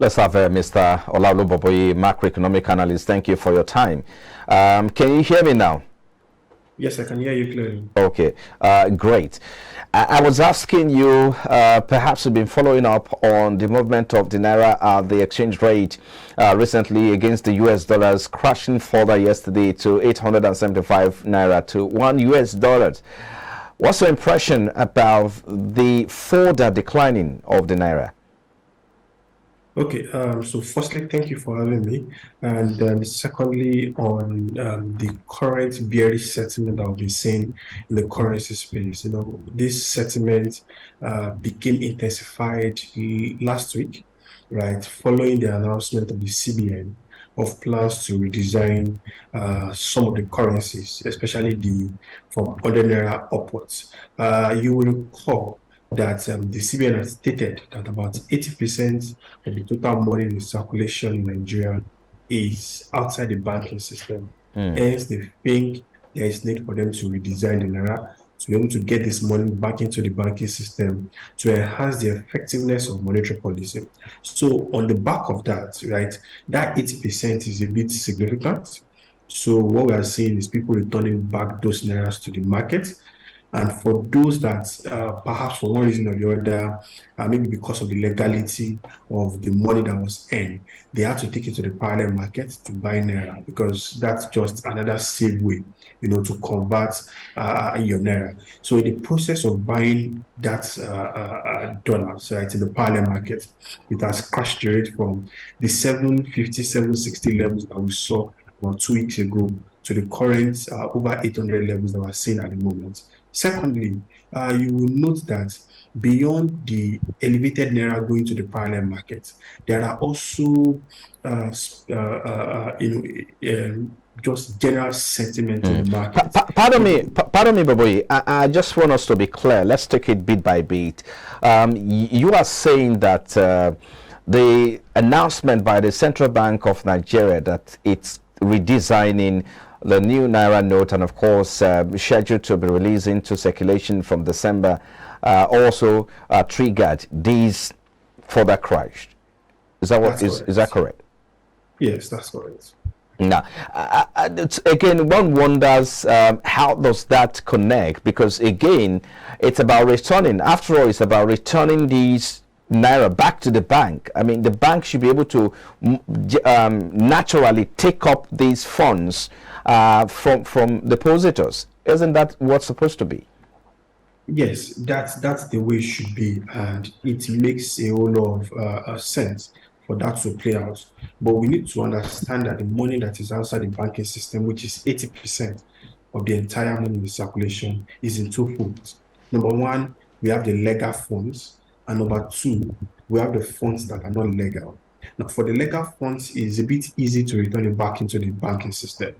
Let's have Mr. Olaoluboboyi, macroeconomic analyst. Thank you for your time. Can you hear me now? Yes, I can hear you clearly. Okay, great. I was asking you, perhaps you've been following up on the movement of the Naira, the exchange rate recently against the US dollars, crashing further yesterday to 875 Naira to $1. What's your impression about the further declining of the Naira? Okay, so firstly, thank you for having me. And secondly, on the current bearish sentiment that we've been seeing in the currency space, this sentiment became intensified last week, right, following the announcement of the CBN of plans to redesign some of the currencies, especially from 100 Naira upwards. You will recall that the CBN has stated that about 80% of the total money in circulation in Nigeria is outside the banking system. Hence, they think there is need for them to redesign the Naira to be able to get this money back into the banking system to enhance the effectiveness of monetary policy. So on the back of that, right, that 80% is a bit significant. So what we are seeing is people returning back those Nairas to the market. And for those that perhaps for one reason or the other, maybe because of the legality of the money that was earned, they had to take it to the parallel market to buy Naira, because that's just another safe way, to convert your Naira. So in the process of buying that dollars, right, in the parallel market, it has crashed the rate from the 750, 760 levels that we saw about 2 weeks ago to the current over 800 levels that we're seeing at the moment. Secondly, you will note that beyond the elevated Naira going to the parallel market, there are also just general sentiment in the market. Pardon me, Boboyi. I just want us to be clear. Let's take it bit by bit. You are saying that the announcement by the Central Bank of Nigeria that it's redesigning the new Naira note, and of course scheduled to be released into circulation from December, also triggered these further crash. Is that correct? Yes, that's correct. Now, again, one wonders how does that connect? Because again, it's about returning. After all, it's about returning these Naira back to the bank. I mean, the bank should be able to naturally take up these funds from depositors. Isn't that what's supposed to be? Yes, that's the way it should be, and it makes a whole lot of sense for that to play out. But we need to understand that the money that is outside the banking system, which is 80% of the entire money in circulation, is in two folds. Number one, we have the legal funds, and number two, we have the funds that are not legal. Now, for the legal funds, it's a bit easy to return it back into the banking system.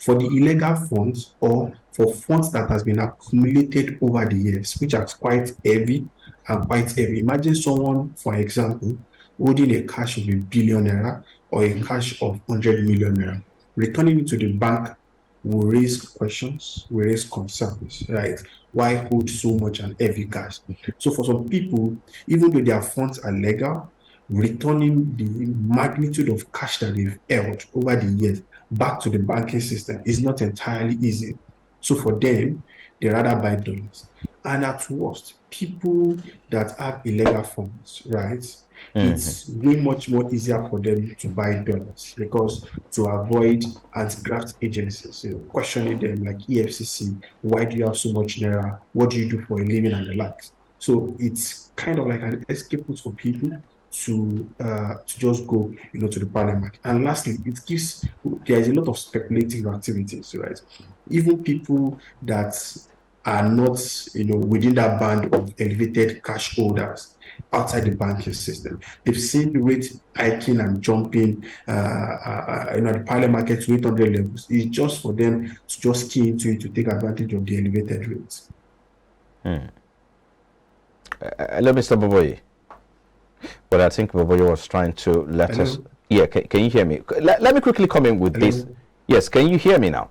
For the illegal funds, or for funds that has been accumulated over the years, which are quite heavy, Imagine someone, for example, holding a cash of $1 billion Naira or a cash of 100 million Naira. Returning it to the bank will raise questions, will raise concerns, right? Why hold so much and heavy cash? So for some people, even though their funds are legal, returning the magnitude of cash that they've held over the years back to the banking system is not entirely easy. So for them, they rather buy dollars. And at worst, people that have illegal funds, right? It's way much more easier for them to buy dollars, because to avoid anti-graft agencies, questioning them like EFCC, why do you have so much Naira? What do you do for a living and the likes? So it's kind of like an escape route for people to just go, to the parliament. And lastly, there is a lot of speculative activities, right? Even people that are not, within that band of elevated cash holders outside the banking system, they've seen the rate hiking and jumping, the parallel market to 800 levels. It's just for them to just key into it to take advantage of the elevated rates. Hello, Mr. Boboyi. But I think Boboyi was trying to let Hello? us. Yeah, can you hear me? Let me quickly come in with this. Yes, can you hear me now?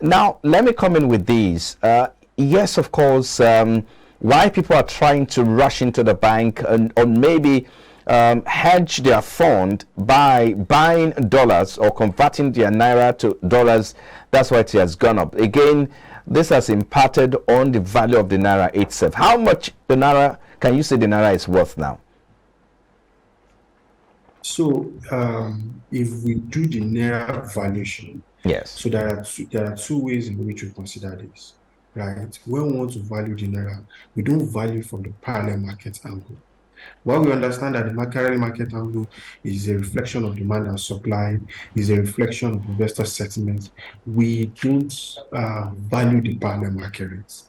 Now, let me come in with these. Yes, of course, why people are trying to rush into the bank, or maybe hedge their fund by buying dollars or converting their naira to dollars. That's why it has gone up. Again, this has impacted on the value of the naira itself. How much the naira can you say the naira is worth now? So, if we do the Naira valuation, yes. So there are two ways in which we consider this, right? When we want to value the Naira, we don't value from the parallel market angle. While we understand that the parallel market angle is a reflection of demand and supply, is a reflection of investor sentiment, we don't value the parallel market rates.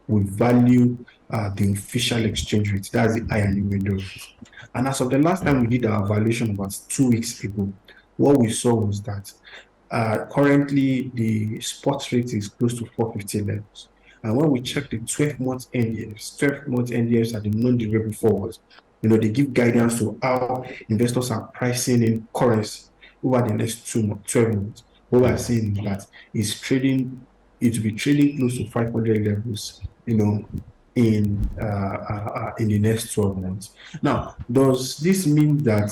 We value the official exchange rate. That's the INU window rate. And as of the last time we did our valuation about 2 weeks ago, what we saw was that currently the spot rate is close to 450 levels. And when we check the 12-month NDFs, 12-month NDFs are the non-derivable forwards. They give guidance to how investors are pricing in currency over the next 12 months. What we are saying is that it will be trading close to 500 levels, in the next 12 months. Now, does this mean that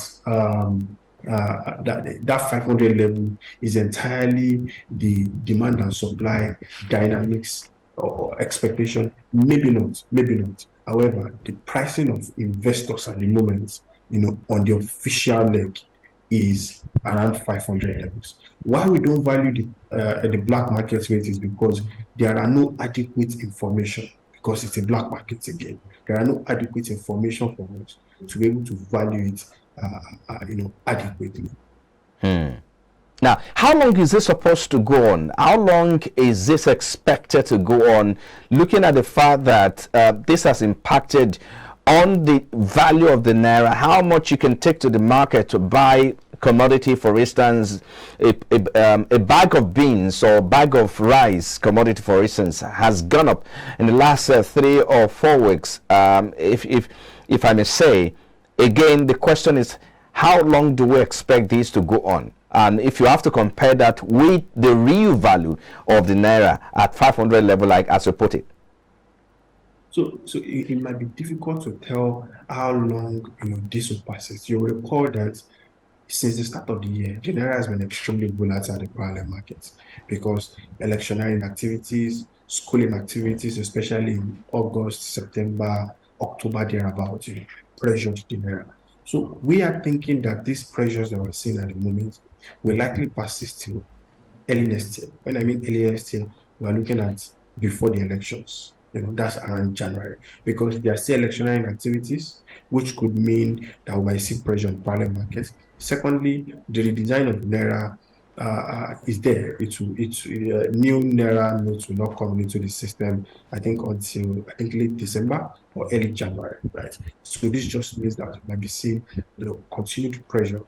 that 500 level is entirely the demand and supply dynamics or expectation? Maybe not. However, the pricing of investors at the moment, on the official leg is around 500 levels. Why we don't value the black market rate is because there are no adequate information, because it's a black market again. There are no adequate information for us to be able to value it adequately. Now, how long is this supposed to go on? How long is this expected to go on? Looking at the fact that this has impacted on the value of the naira, how much you can take to the market to buy commodity, for instance, a bag of beans or bag of rice commodity, for instance, has gone up in the last 3 or 4 weeks. If I may say, again, the question is, how long do we expect this to go on? And if you have to compare that with the real value of the naira at 500 level, like as you put it. So it might be difficult to tell how long this will persist. You'll recall that since the start of the year, the naira has been extremely volatile at the parallel markets because electioneering activities, schooling activities, especially in August, September, October, thereabouts, pressured the naira. So we are thinking that these pressures that we're seeing at the moment will likely persist till early next year. When I mean early next year, we are looking at before the elections. That's around January, because there are still electioneering activities, which could mean that we might see pressure on parallel markets. Secondly, the redesign of Naira is there. New Naira notes will not come into the system, I think, until late December or early January, right? So this just means that we might be seeing continued pressure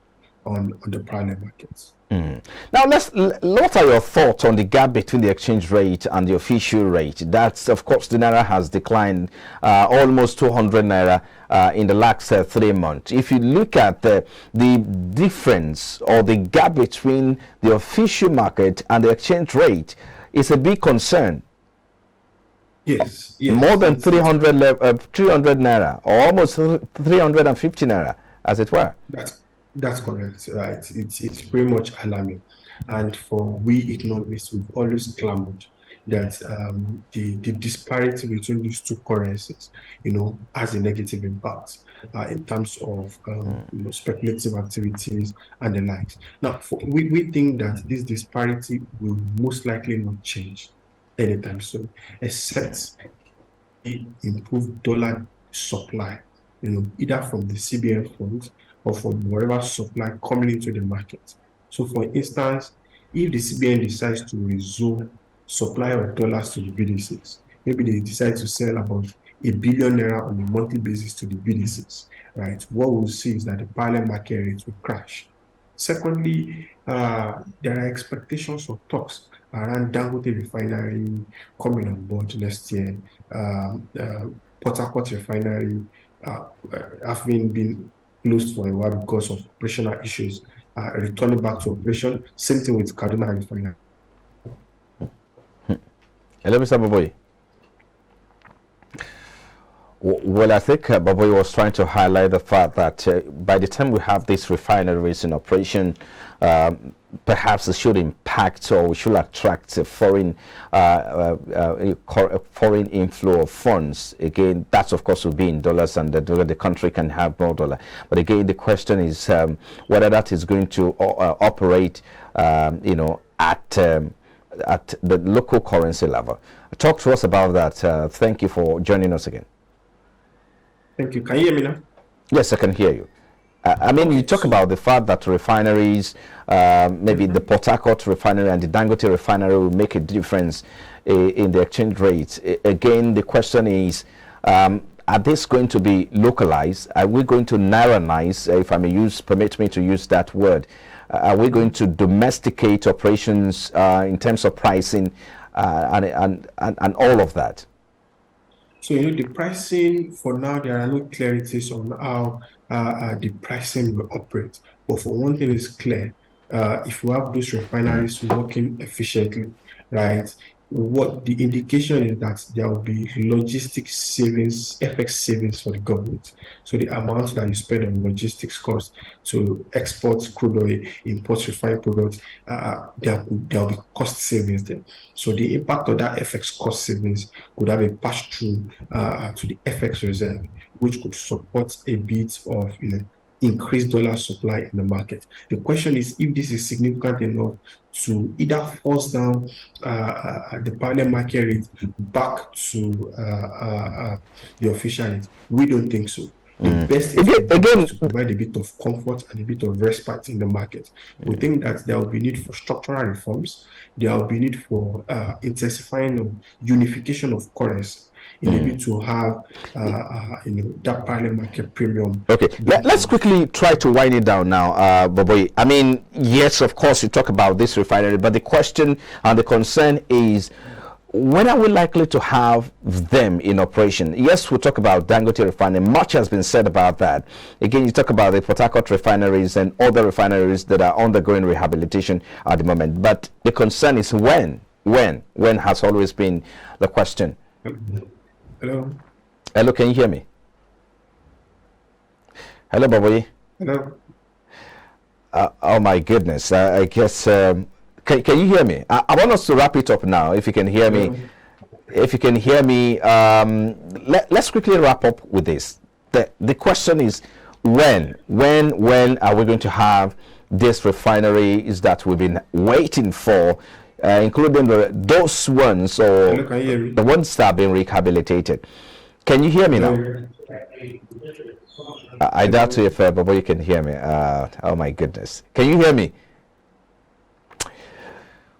on the parallel markets. Now, what are your thoughts on the gap between the exchange rate and the official rate? That's, of course, the naira has declined almost 200 naira in the last 3 months. If you look at the difference or the gap between the official market and the exchange rate, it's a big concern. Yes. More than 300 naira, or almost 350 naira, as it were. That's correct, right? It's pretty much alarming. And for we economists, we've always clamored that the disparity between these two currencies, has a negative impact in terms of speculative activities and the likes. Now, we think that this disparity will most likely not change anytime soon, except improve dollar supply, either from the CBN funds or from whatever supply coming into the market. So, for instance, if the CBN decides to resume supply of dollars to the BDCs, maybe they decide to sell about $1 billion naira on a monthly basis to the BDCs, right? What we'll see is that the parallel market rates will crash. Secondly, there are expectations of talks around Dangote refinery coming on board next year. Port Harcourt refinery having been closed for a while because of operational issues, returning back to operation. Same thing with Kaduna refinery. Hello, Mr. Boboy. Well, I think Baboy was trying to highlight the fact that by the time we have these refineries in operation, perhaps it should impact or we should attract a foreign inflow of funds. Again, that's of course will be in dollars, and the country can have more dollar. But again, the question is whether that is going to operate, at the local currency level. Talk to us about that. Thank you for joining us again. Thank you. Can you hear me now? Yes, I can hear you. I mean, you talk about the fact that refineries, maybe the Port Harcourt refinery and the Dangote refinery will make a difference in the exchange rates. Again, the question is, are these going to be localized? Are we going to Nairanize, if I may permit me to use that word? Are we going to domesticate operations in terms of pricing and all of that? So, the pricing, for now, there are no clarities on how the pricing will operate. But for one thing is clear, if you have those refineries working efficiently, right, what the indication is that there will be logistics savings, FX savings for the government. So the amount that you spend on logistics costs to export crude oil, import refined products, there will be cost savings there. So the impact of that FX cost savings could have a pass through to the FX reserve, which could support a bit of increased dollar supply in the market. The question is if this is significant enough to either force down the parallel market rate back to the official rate. We don't think so. The best is to provide a bit of comfort and a bit of respite in the market. We think that there will be need for structural reforms. There will be need for intensifying of unification of currency in order to have that parallel market premium. Okay, let's quickly try to wind it down now, Baboy. I mean, yes, of course, you talk about this refinery, but the question and the concern is, when are we likely to have them in operation? Yes, we'll talk about Dangote refinery. Much has been said about that. Again, you talk about the Port Harcourt refineries and other refineries that are undergoing rehabilitation at the moment. But the concern is when has always been the question. Hello? Hello, can you hear me? Hello, Baboy. Hello? Oh, my goodness. I guess... Can you hear me? I want us to wrap it up now. If you can hear me, let's quickly wrap up with this. The question is, when are we going to have this refineries that we've been waiting for, including those ones or the ones that have been rehabilitated? Can you hear me now? I doubt if Baba, you can hear me. Oh my goodness, can you hear me?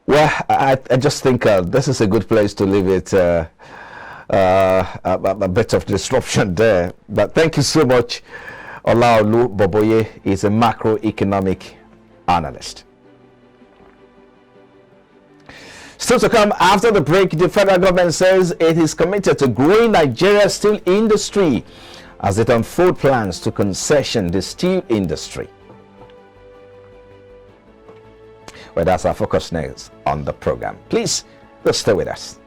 Well, I just think this is a good place to leave it. A bit of disruption there, but thank you so much. Olaolu Boboye is a macroeconomic analyst. Still to come after the break, the federal government says it is committed to growing Nigeria's steel industry as it unfolds plans to concession the steel industry. Well, that's our focus next on the program. Please, stay with us.